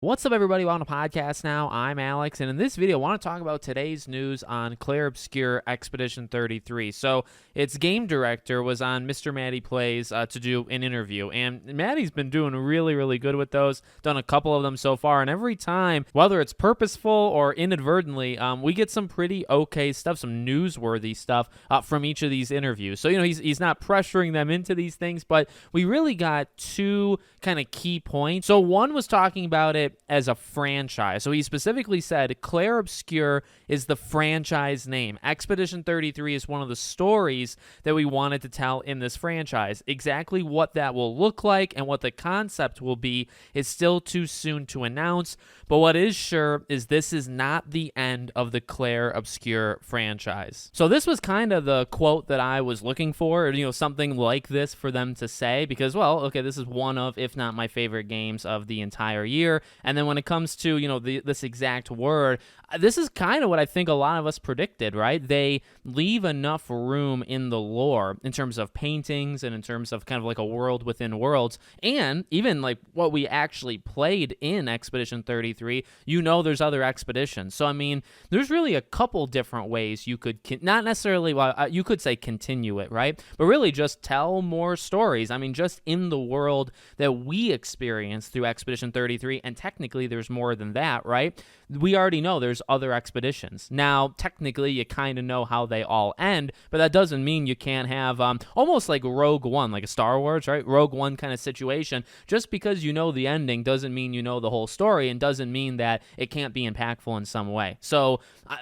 What's up, everybody? We're on a podcast now. I'm Alex, and in this video, I want to talk about today's news on Clair Obscur Expedition 33. So, its game director was on Mr. Maddie Plays to do an interview, and Maddie's been doing really, really good with those. Done a couple of them so far, and every time, whether it's purposeful or inadvertently, we get some pretty okay stuff, some newsworthy stuff from each of these interviews. So, he's not pressuring them into these things, but we really got two kind of key points. So, one was talking about it as a franchise. So he specifically said Clair Obscur is the franchise name. Expedition 33 is one of the stories that we wanted to tell in this franchise. Exactly what that will look like and what the concept will be is still too soon to announce, but what is sure is this is not the end of the Clair Obscur franchise. So this was kind of the quote that I was looking for, something like this for them to say, because, well, okay, this is one of, if not my favorite games of the entire year. And then when it comes to, this exact word, this is kind of what I think a lot of us predicted, right? They leave enough room in the lore in terms of paintings and in terms of kind of like a world within worlds, and even like what we actually played in Expedition 33, there's other expeditions. So, I mean, there's really a couple different ways you could, not necessarily, you could say continue it, right? But really just tell more stories. I mean, just in the world that we experienced through Expedition 33, and technically there's more than that, right? We already know there's other expeditions. Now, technically, you kind of know how they all end, but that doesn't mean you can't have almost like Rogue One, like a Star Wars, right? Rogue One kind of situation. Just because you know the ending doesn't mean you know the whole story, and doesn't mean that it can't be impactful in some way. So,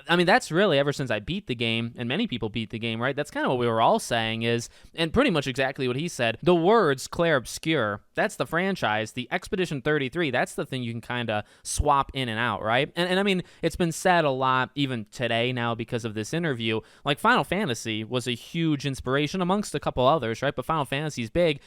I mean, that's really, ever since I beat the game, and many people beat the game, right? That's kind of what we were all saying is, and pretty much exactly what he said, the words Clair Obscur, that's the franchise. The Expedition 33, that's the thing you can kind of swap in and out, right? And I mean, it's been said a lot even today now because of this interview. Like, Final Fantasy was a huge inspiration amongst a couple others, right? But Final Fantasy's big.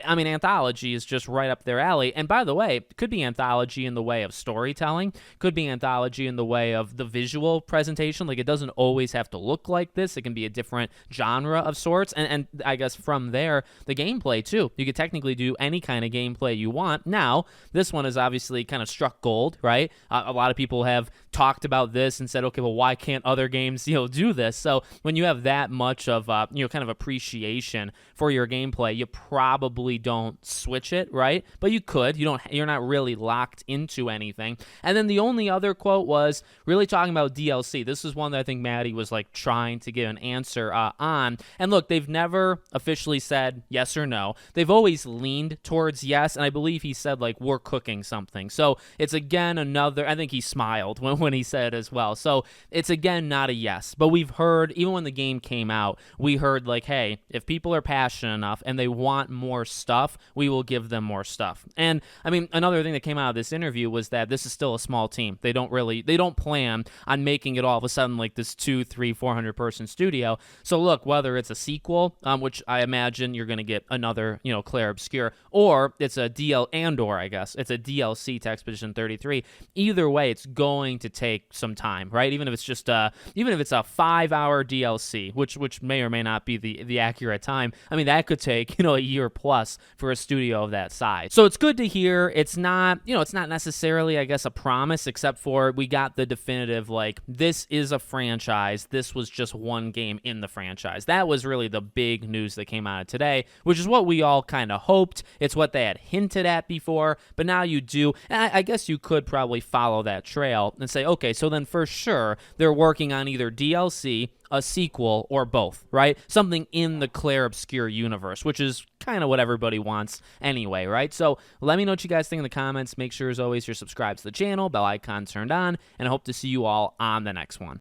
I mean, anthology is just right up their alley. And by the way, it could be anthology in the way of storytelling, could be anthology in the way of the visual presentation. Like, it doesn't always have to look like this. It can be a different genre of sorts. And I guess from there, the gameplay too. You could technically do any kind of gameplay you want. Now, this one is obviously kind of struck gold, right? A lot of people have talked about this and said, okay, well, why can't other games, do this? So when you have that much of, kind of appreciation for your gameplay, you probably don't switch it, right? But you could. You're not really locked into anything. And then the only other quote was really talking about DLC. This is one that I think Maddie was like trying to give an answer on. And look, they've never officially said yes or no. They've always leaned towards yes, and I believe he said like we're cooking something. So it's again another. I think he smiled when he said as well. So it's again not a yes, but we've heard, even when the game came out, we heard like, hey, if people are passionate enough and they want more stuff, we will give them more stuff. And I mean, another thing that came out of this interview was that this is still a small team. They don't plan on making it all of a sudden like this 200, 300, 400 person studio. So look, whether it's a sequel, which I imagine you're going to get another, Clair Obscur, or it's a I guess it's a DLC to Expedition 33. Either way, it's going to take some time, right? Even if it's just even if it's a 5-hour DLC, which may or may not be the accurate time. I mean, that could take a year plus for a studio of that size. So it's good to hear. It's not it's not necessarily, I guess, a promise, except for we got the definitive like this is a franchise. This was just one game in the franchise. That was really the big news that came out of today, which is what we all kind of hoped. It's what they had hinted at before, but now you do. And I guess you could probably follow that trail and say, okay, so then for sure they're working on either DLC, a sequel, or both, right? Something in the Clair Obscur universe, which is kind of what everybody wants anyway, right? So let me know what you guys think in the comments. Make sure, as always, you're subscribed to the channel, bell icon turned on, and I hope to see you all on the next one.